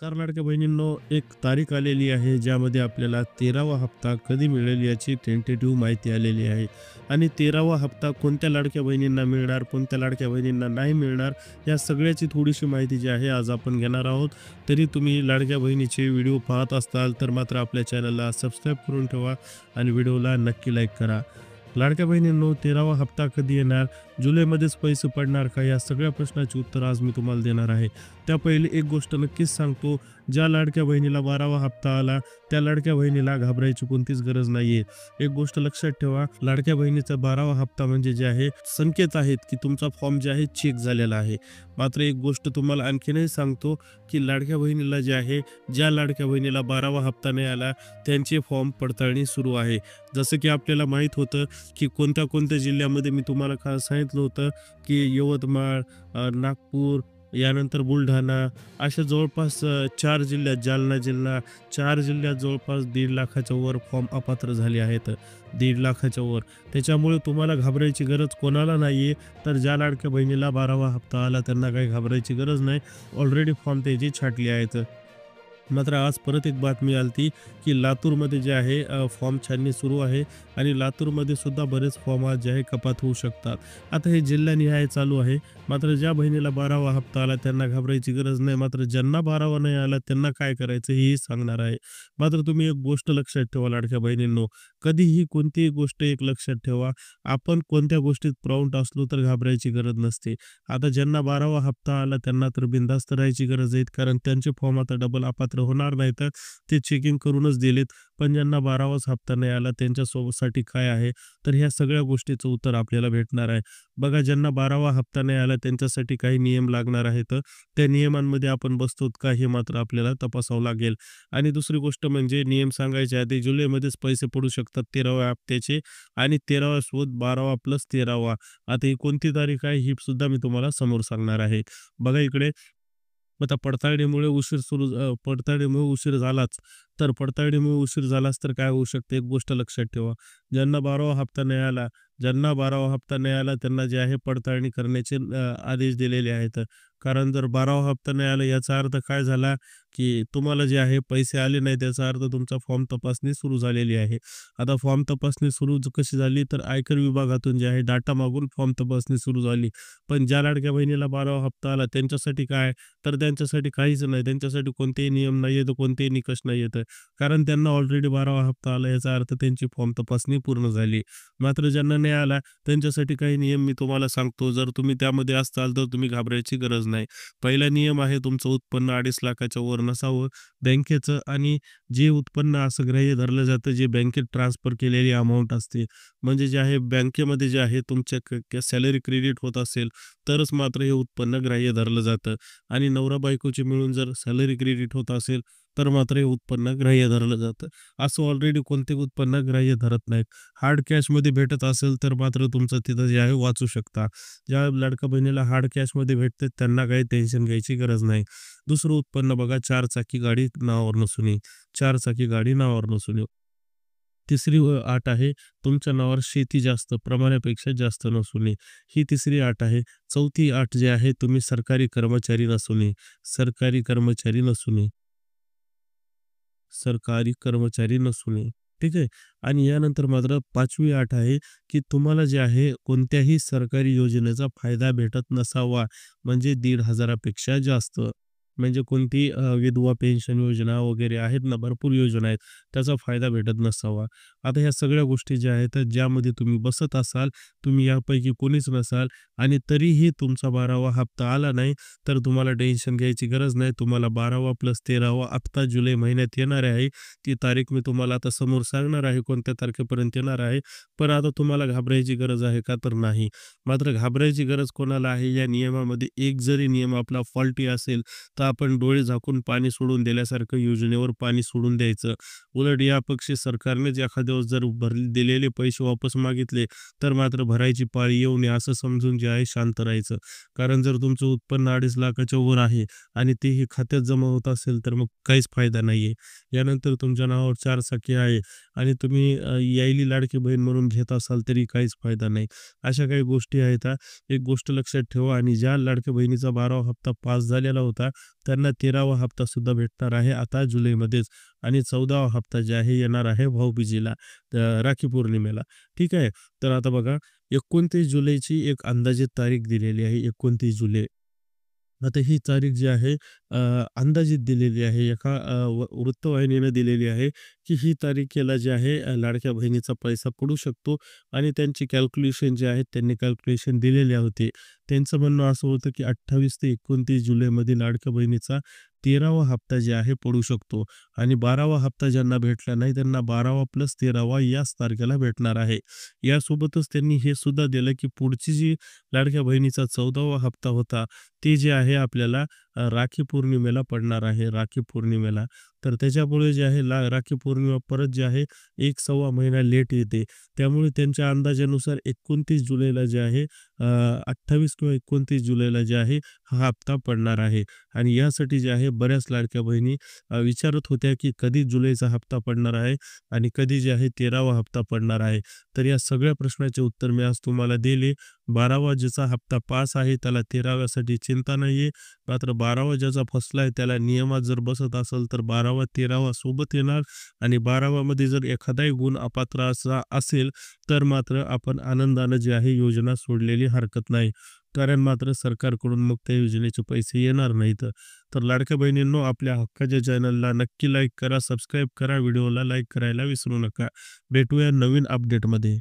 नमस्कार लाडक्या बहिणींनो, एक तारीख आलेली आहे ज्यामध्ये आपल्याला 13वा हप्ता कधी मिळेल याची टेंटेटिव्ह माहिती आलेली आहे. आणि 13वा हप्ता कोणत्या लाडक्या बहिणींना मिळणार, कोणत्या लाडक्या बहिणींना नाही मिळणार, या सगळ्याची थोडीशी माहिती जी आहे आज आपण घेणार आहोत. तरी तुम्ही लाडक्या बहिणीचे व्हिडिओ पाहत असताल तर मात्र आपल्या चॅनलला सबस्क्राईब करून ठेवा आणि व्हिडिओला नक्की लाईक करा. लाडक्या बहिणींनो, 13वा हप्ता कधी येणार, जुलैमध्येच पैसे पडणार का, या सगळ्या प्रश्नाची उत्तर आज मी तुम्हाला देणार आहे. त्या पहिले एक गोष्ट नक्कीच सांगतो, ज्या लाडक्या बहिणीला 12वा हप्ता आला त्या लाडक्या बहिणीला घाबरायची कोणतीच गरज नाहीये. एक गोष्ट लक्षात ठेवा, लाडक्या बहिणीचा 12वा हप्ता म्हणजे जे आहे संकेत आहेत की तुमचा फॉर्म जे आहे चेक झालेला आहे. मात्र एक गोष्ट तुम्हाला आणखीनही सांगतो की लाडक्या बहिणीला जे आहे, ज्या लाडक्या बहिणीला 12वा हप्ता नाही आला त्यांचे फॉर्म पडताळणी सुरू आहे. जसं की आपल्याला माहीत होतं की कोणत्या कोणत्या जिल्ह्यामध्ये मी तुम्हाला सांगितलं होतं की यवतमाळ, नागपूर, यानंतर बुलढाणा, अशा जवळपास 4 जिल्ह्यात, जालना जिल्हा, 4 जिल्ह्यात जवळपास 1.5 लाखाच्या वर फॉर्म अपात्र झाले आहेत. 1.5 लाखाच्या वर. त्याच्यामुळे तुम्हाला घाबरायची गरज कोणाला नाहीये. तर ज्या लाडक्या बहिणीला 12वा हप्ता आला त्यांना काही घाबरायची गरज नाही. ऑलरेडी फॉर्म त्याची छाटले आहेत. मात्र आज परत एक बातमी आली की लातूरमध्ये जे आहे फॉर्म छाननी सुरू आहे आणि लातूरमध्ये सुद्धा बरेच फॉर्म आज जे आहे कपात होऊ शकतात. आता हे जिल्हानिहाय चालू आहे. मात्र ज्या बहिणीला 12वा हप्ता आला त्यांना घाबरायची गरज नाही. मात्र ज्यांना 12वा नाही आला त्यांना काय करायचं हेही सांगणार आहे. मात्र तुम्ही एक गोष्ट लक्षात ठेवा लाडक्या बहिणींनो, कधीही कोणतीही गोष्ट एक लक्षात ठेवा, आपण कोणत्या गोष्टीत प्राउड असलो तर घाबरायची गरज नसते. आता ज्यांना 12वा हप्ता आला त्यांना तर बिनधास्त राहायची गरज आहे, कारण त्यांचे फॉर्म आता डबल अपात्र होणार नाही, तर ते चेकिंग करूनच दिलेत. पण ज्यांना 12वाच हप्ता नाही आला त्यांच्या सोबतसाठी काय आहे, तर ह्या सगळ्या गोष्टीचं उत्तर आपल्याला भेटणार आहे. बघा, ज्यांना 12वा हप्ता नाही आला त्यांच्यासाठी काही नियम लागणार आहेत. त्या नियमांमध्ये आपण बसतो का हे मात्र आपल्याला तपासावं लागेल. आणि दुसरी गोष्ट म्हणजे नियम सांगायच्या आधी जुलैमध्येच पैसे पडू शकतात 13व्या हप्त्याचे, आणि 13वा सोबत 12वा प्लस 13वा. आता ही कोणती तारीख आहे ही सुद्धा मी तुम्हाला समोर सांगणार आहे. बघा इकडे, आता पडताळणीमुळे उशीर झालाच, तर पडताळणीमुळे उशीर झालाच तर काय होऊ शकते, एक गोष्ट लक्षात ठेवा. ज्यांना 12वा हप्ता नाही आला, त्यांना जे आहे पडताळणी करण्याचे आदेश दिलेले आहेत. कारण जर 12वा हप्ता नाही आला याचा अर्थ काय झाला, की तुम्हाला जे आहे पैसे आले नाही, त्याचा अर्थ तुमचा फॉर्म तपासणी सुरू झालेली आहे. आता फॉर्म तपासणी सुरू कशी झाली, तर आयकर विभागातून जे आहे डाटा मागून फॉर्म तपासणी सुरू झाली. पण ज्या लाडक्या बहिणीला 12वा हप्ता आला त्यांच्यासाठी काय, तर त्यांच्यासाठी काहीच नाही. त्यांच्यासाठी कोणतेही नियम नाही आहेत, कोणतेही निकष नाही आहेत. कारण त्यांना ऑलरेडी 12वा हप्ता आला, याचा अर्थ त्यांची फॉर्म तपासणी पूर्ण झाली. मात्र ज्यांना नाही आला त्यांच्यासाठी काही नियम मी तुम्हाला सांगतो. जर तुम्ही त्यामध्ये असताल तर तुम्ही घाबरायची गरज नाही. पहिला नियम आहे, तुमचं उत्पन्न 2.5 लाखाच्या वर नसावं बँकेचं, आणि जे उत्पन्न असं ग्राह्य धरलं जातं जे बँकेत ट्रान्सफर केलेली अमाऊंट असते. म्हणजे जे आहे बँकेमध्ये जे आहे तुमच्या सॅलरी क्रेडिट होत असेल तरच मात्र हे उत्पन्न ग्राह्य धरलं जातं. आणि नवरा बायकोची मिळून जर सॅलरी क्रेडिट होत असेल तर मात्र हे उत्पन्न ग्राह्य धरलं जातं. असं ऑलरेडी कोणते उत्पन्न ग्राह्य धरत नाहीत. हार्ड कॅशमध्ये भेटत असेल तर मात्र तुमचं तिथं जे आहे वाचू शकता. ज्या लाडक्या बहिणीला हार्ड कॅशमध्ये भेटते त्यांना काही टेन्शन घ्यायची गरज नाही. दुसरं उत्पन्न बघा, 4 चाकी गाडी नावावर नसून 4 चाकी गाडी नावावर नसून. तिसरी अट आहे, तुमच्या नावावर शेती जास्त प्रमाणापेक्षा जास्त नसून. ही तिसरी अट आहे. चौथी अट जी आहे, तुम्ही सरकारी कर्मचारी नसून. सरकारी कर्मचारी नसून. सरकारी कर्मचारी नसून. ठीक आहे. आणि यानंतर मात्र 5वी अट आहे, की तुम्हाला जे आहे कोणत्याही सरकारी योजनेचा फायदा भेटत नसावा, म्हणजे 1,500 पेक्षा जास्त. म्हणजे कोणती विधवा पेन्शन योजना वगैरे आहेत ना, भरपूर योजना आहेत, त्याचा फायदा भेटत नसावा. आता ह्या सगळ्या गोष्टी ज्या आहेत ज्यामध्ये तुम्ही बसत असाल, तुम्ही यापैकी कोणीच नसाल आणि तरीही तुमचा 12वा हप्ता आला नाही, तर तुम्हाला टेन्शन घ्यायची गरज नाही. तुम्हाला 12वा प्लस 13वा हप्ता जुलै महिन्यात येणार आहे. ती तारीख मी तुम्हाला आता समोर सांगणार आहे कोणत्या तारखेपर्यंत येणार आहे. पण आता तुम्हाला घाबरायची गरज आहे का, तर नाही. मात्र घाबरायची गरज कोणाला आहे, या नियमामध्ये एक जरी नियम आपला फॉल्टी असेल तर आपण डोळे झाकून पाणी सोडून दिल्यासारखं योजनेवर पाणी सोडून द्यायचं. उलट यापक्षी सरकारनेच एखाद्या वेळेस जर दिलेले पैसे वापस मागितले तर मात्र भरायची पाळी येऊ नये असं समजून जे आहे शांत राहायचं. कारण जर तुमचं उत्पन्न 2.5 लाखाच्या वर आहे आणि तेही खात्यात जमा होत असेल तर मग काहीच फायदा नाहीये. यानंतर तुमच्या नावावर 4 चाकी आहे आणि तुम्ही यायली लाडकी बहीण म्हणून घेत असाल तरी काहीच फायदा नाही. अशा काही गोष्टी आहेत. एक गोष्ट लक्षात ठेवा, आणि ज्या लाडक्या बहिणीचा 12वा हप्ता पास झालेला होता त्यांना 13वा हप्तासुद्धा भेटणार आहे आता जुलैमध्येच आणि 14वा हप्ता जे आहे येणार आहे भाऊबीजेला, राखी पौर्णिमेला. ठीक आहे. तर आता बघा 29 जुलैची एक अंदाजित तारीख दिलेली आहे. 29 जुलै. आता ही तारीख जी आहे अंदाजित दिलेली आहे. एका वृत्तवाहिनीनं दिलेली आहे, की ही तारखेला जे आहे लाडक्या बहिणीचा पैसा पडू शकतो आणि त्यांची कॅल्क्युलेशन जे आहेत त्यांनी कॅल्क्युलेशन दिलेले होते. त्यांचं म्हणणं असं होतं, की 28 ते 29 जुलैमध्ये लाडक्या बहिणीचा 13वा हप्ता जे आहे पडू शकतो आणि 12वा हप्ता ज्यांना भेटला नाही त्यांना 12वा प्लस 13वा याच तारखेला भेटणार आहे. यासोबतच त्यांनी हे सुद्धा दिलं, की पुढची जी लाडक्या बहिणीचा 14वा हप्ता होता, ते जे आहे आपल्याला राखी पौर्णिमेला पडणार आहे, राखी पौर्णिमेला. तर त्याच्यामुळे जे आहे राखी पौर्णिमा परत जे आहे 1 सव्वा महिना लेट येते. त्यामुळे त्यांच्या अंदाजानुसार 29 जुलैला जे आहे 28 किंवा 29 जुलैला जे आहे हा हप्ता पडणार आहे आणि यासाठी जे आहे बऱ्याच लाडक्या बहिणी विचारत होत्या, की कधी जुलैचा हप्ता पडणार आहे आणि कधी जे आहे 13वा हप्ता पडणार आहे. तर या सगळ्या प्रश्नाचे उत्तर मी आज तुम्हाला दिले. 12वा ज्याचा हप्ता पास आहे त्याला 13व्यासाठी चिंता नाहीये. मात्र 12वा ज्याचा फसला आहे त्याला नियमात जर बसत असेल तर 12वा 13वा सोबत येणार आणि 12वामध्ये जर एखादाही गुण अपात्र असा असेल तर मात्र आपण आनंदानं जी आहे योजना सोडलेली हरकत नाही. कारण मात्र सरकारकडून मग त्या योजनेचे पैसे येणार नाहीत. तर लाडक्या बहिणींनो आपल्या हक्काच्या चॅनलला नक्की लाईक करा, सबस्क्राईब करा, व्हिडिओला लाईक करायला विसरू नका. भेटूया नवीन अपडेटमध्ये.